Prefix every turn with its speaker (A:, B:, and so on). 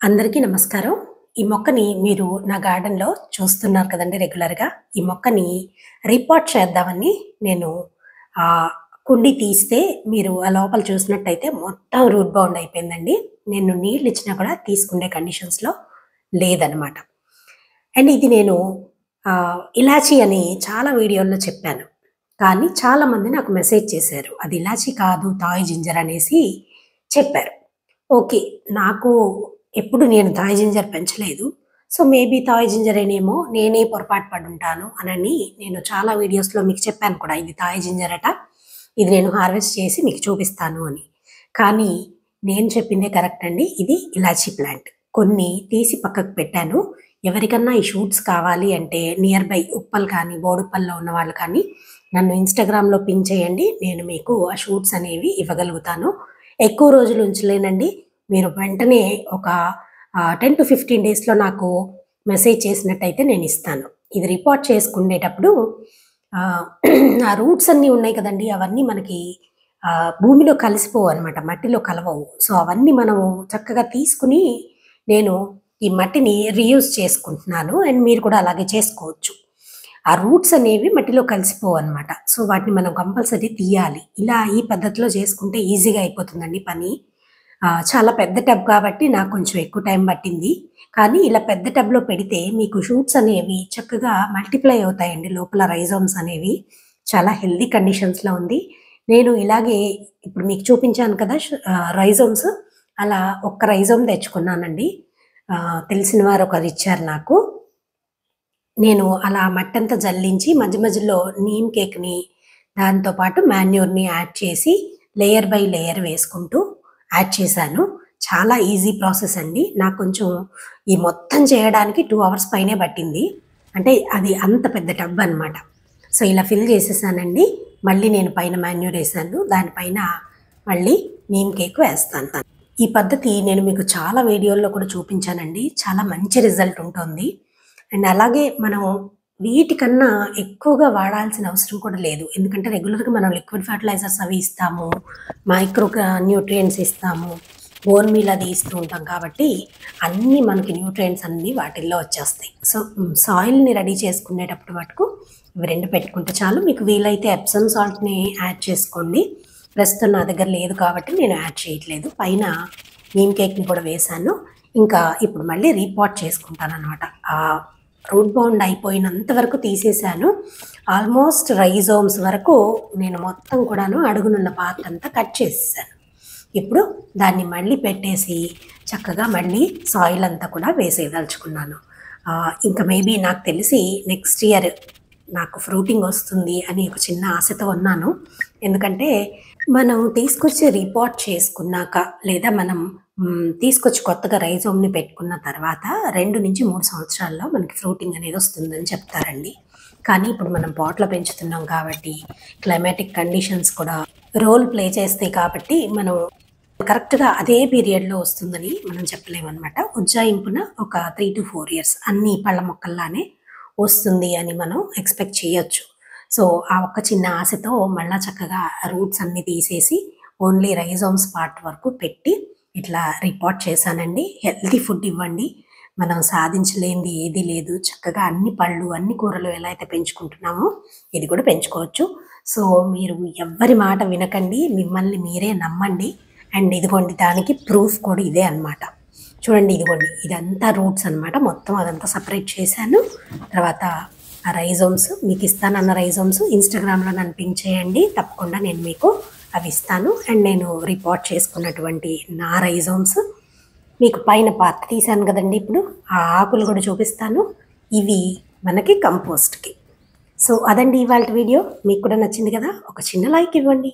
A: అందరికీ నమస్కారం. ఈ మొక్కని మీరు నా గార్డెన్‌లో చూస్తున్నారు కదండీ రెగ్యులర్‌గా. ఈ మొక్కని రీపాట్ చేద్దామని నేను కుండీ తీస్తే మీరు ఆ లోపల చూసినట్టయితే మొత్తం రూట్ బౌండ్ అయిపోయిందండి. నేను నీళ్ళు ఇచ్చినా కూడా తీసుకునే కండిషన్స్‌లో లేదనమాట. అండ్ ఇది నేను ఇలాచీ అని చాలా వీడియోల్లో చెప్పాను. కానీ చాలామంది నాకు మెసేజ్ చేశారు. అది ఇలాచీ కాదు థాయ్ జింజర్ అనేసి చెప్పారు. ఓకే. నాకు ఎప్పుడు నేను థాయ్ జింజర్ పెంచలేదు. సో, మేబీ థాయ్ జింజర్ అనేమో నేనే పొరపాటు పడుంటాను అనని నేను చాలా వీడియోస్‌లో మీకు చెప్పాను కూడా. ఇది థాయ్ జింజర్ అట. ఇది నేను హార్వెస్ట్ చేసి మీకు చూపిస్తాను అని. కానీ నేను చెప్పిందే కరెక్ట్ అండి. ఇది ఇలాచీ ప్లాంట్. కొన్ని తీసి పక్కకు పెట్టాను. ఎవరికన్నా ఈ షూట్స్ కావాలి అంటే నియర్ బై ఉప్పల్ కానీ, బోడుప్పల్లో ఉన్నవాళ్ళు కానీ నన్ను ఇన్‌స్టాగ్రామ్‌లో పింగ్ చేయండి. నేను మీకు ఆ షూట్స్ అనేవి ఇవ్వగలుగుతాను. ఎక్కువ రోజులు ఉంచలేనండి. మీరు వెంటనే ఒక 10-15 డేస్‌లో నాకు మెసేజ్ చేసినట్టయితే నేను ఇస్తాను. ఇది రిపోర్ట్ చేసుకునేటప్పుడు ఆ రూట్స్ అన్నీ ఉన్నాయి కదండీ! అవన్నీ మనకి భూమిలో కలిసిపోవన్నమాట. మట్టిలో కలవవు. సో, అవన్నీ మనము చక్కగా తీసుకుని నేను ఈ మట్టిని రీయూజ్ చేసుకుంటున్నాను. అండ్ మీరు కూడా అలాగే చేసుకోవచ్చు. ఆ రూట్స్ అనేవి మట్టిలో కలిసిపోవన్నమాట. సో, వాటిని మనం కంపల్సరీ తీయాలి. ఇలా ఈ పద్ధతిలో చేసుకుంటే ఈజీగా అయిపోతుందండి పని. చాలా పెద్ద టబ్ కాబట్టి నాకు కొంచెం ఎక్కువ టైం పట్టింది. కానీ ఇలా పెద్ద టబ్‌లో పెడితే మీకు షూట్స్ అనేవి చక్కగా మల్టిప్లై అవుతాయండి. లోపల రైజోమ్స్ అనేవి చాలా హెల్తీ కండిషన్స్‌లో ఉంది. నేను ఇలాగే ఇప్పుడు మీకు చూపించాను కదా! రైజోమ్స్ అలా ఒక్క రైజోమ్ తెచ్చుకున్నానండి. తెలిసిన వారు ఒకరిచ్చారు నాకు. నేను అలా మట్టంతా జల్లించి మధ్య మధ్యలో నీమ్ కేక్‌ని దాంతో పాటు మాన్యూర్‌ని యాడ్ చేసి లేయర్ బై లేయర్ వేసుకుంటూ యాడ్ చేశాను. చాలా ఈజీ ప్రాసెస్ అండి. నాకు కొంచెం ఈ మొత్తం చేయడానికి 2 అవర్స్ పైనే పట్టింది. అంటే అది అంత పెద్ద టబ్ అనమాట. సో, ఇలా ఫిల్ చేసేసానండి. మళ్ళీ నేను పైన మాన్యూర్ వేసాను. దానిపైన మళ్ళీ నీమ్ కేక్ వేస్తాను. ఈ పద్ధతి నేను మీకు చాలా వీడియోల్లో కూడా చూపించానండి. చాలా మంచి రిజల్ట్ ఉంటుంది. అండ్ అలాగే మనం వీటికన్నా ఎక్కువగా వాడాల్సిన అవసరం కూడా లేదు. ఎందుకంటే రెగ్యులర్‌గా మనం లిక్విడ్ ఫెర్టిలైజర్స్ అవి ఇస్తాము. మైక్రో న్యూట్రియంట్స్ ఇస్తాము. బోన్ మీల్ అది ఇస్తూ ఉంటాం కాబట్టి అన్నీ మనకి న్యూట్రియంట్స్ అన్నీ వాటిల్లో వచ్చేస్తాయి. సో, సాయిల్‌ని రెడీ చేసుకునేటప్పుడు మటుకు ఇవి 2 పెట్టుకుంటే చాలు. మీకు వీలైతే ఎప్సమ్ సాల్ట్‌ని యాడ్ చేసుకోండి. ప్రస్తుతం నా దగ్గర లేదు కాబట్టి నేను యాడ్ చేయట్లేదు. పైన నీమ్ కేక్‌ని కూడా వేశాను. ఇంకా ఇప్పుడు మళ్ళీ రీపాట్ చేసుకుంటాననమాట. రూట్ బౌండ్ అయిపోయినంత వరకు తీసేశాను. ఆల్మోస్ట్ రైజోమ్స్ వరకు నేను మొత్తం కూడాను అడుగునున్న పార్ట్ అంతా కట్ చేసేసాను. ఇప్పుడు దాన్ని మళ్ళీ పెట్టేసి చక్కగా మళ్ళీ సాయిల్ అంతా కూడా వేసేయదలుచుకున్నాను. ఇంకా మేబీ నాకు తెలిసి నెక్స్ట్ ఇయర్ నాకు ఫ్రూటింగ్ వస్తుంది అని ఒక చిన్న ఆశతో ఉన్నాను. ఎందుకంటే మనం తీసుకొచ్చి రీపాట్ చేసుకున్నాక లేదా మనం తీసుకొచ్చి కొత్తగా రైజోమ్‌ని పెట్టుకున్న తర్వాత 2-3 సంవత్సరాల్లో మనకి ఫ్రూటింగ్ అనేది వస్తుందని చెప్తారండి. కానీ ఇప్పుడు మనం పాట్‌లో పెంచుతున్నాం కాబట్టి క్లైమాటిక్ కండిషన్స్ కూడా రోల్ ప్లే చేస్తాయి కాబట్టి మనం కరెక్ట్‌గా అదే పీరియడ్‌లో వస్తుందని మనం చెప్పలేమనమాట. ఉజ్జాయింపున ఒక 3-4 ఇయర్స్ అన్ని పళ్ళ మొక్కల్లానే వస్తుంది అని మనం ఎక్స్‌పెక్ట్ చేయొచ్చు. సో, ఆ ఒక్క చిన్న ఆశతో మళ్ళా చక్కగా రూట్స్ అన్నీ తీసేసి ఓన్లీ రైజోమ్స్ పార్ట్ వరకు పెట్టి ఇట్లా రిపోర్ట్ చేశానండి. హెల్తీ ఫుడ్ ఇవ్వండి. మనం సాధించలేనిది ఏదీ లేదు. చక్కగా అన్ని పళ్ళు, అన్ని కూరలు ఎలా అయితే పెంచుకుంటున్నామో ఇది కూడా పెంచుకోవచ్చు. సో, మీరు ఎవ్వరి మాట వినకండి. మిమ్మల్ని మీరే నమ్మండి. అండ్ ఇదిగోండి దానికి ప్రూఫ్ కూడా ఇదే అనమాట. చూడండి ఇదిగోండి ఇదంతా రూట్స్ అనమాట. మొత్తం అదంతా సెపరేట్ చేశాను. తర్వాత ఆ రైజోమ్స్ మీకు ఇస్తానన్న రైజోమ్స్ ఇన్‌స్టాగ్రామ్‌లో నన్ను పింగ్ చేయండి. తప్పకుండా నేను మీకు అవి ఇస్తాను. అండ్ నేను రిపోర్ట్ చేసుకున్నటువంటి నా రైజోమ్స్ మీకు పైన పార్ట్ తీశాను కదండీ ఇప్పుడు. ఆ ఆకులు కూడా చూపిస్తాను. ఇవి మనకి కంపోస్ట్‌కి. సో, అదండి ఇవాల్టి వీడియో. మీకు కూడా నచ్చింది కదా! ఒక చిన్న లైక్ ఇవ్వండి.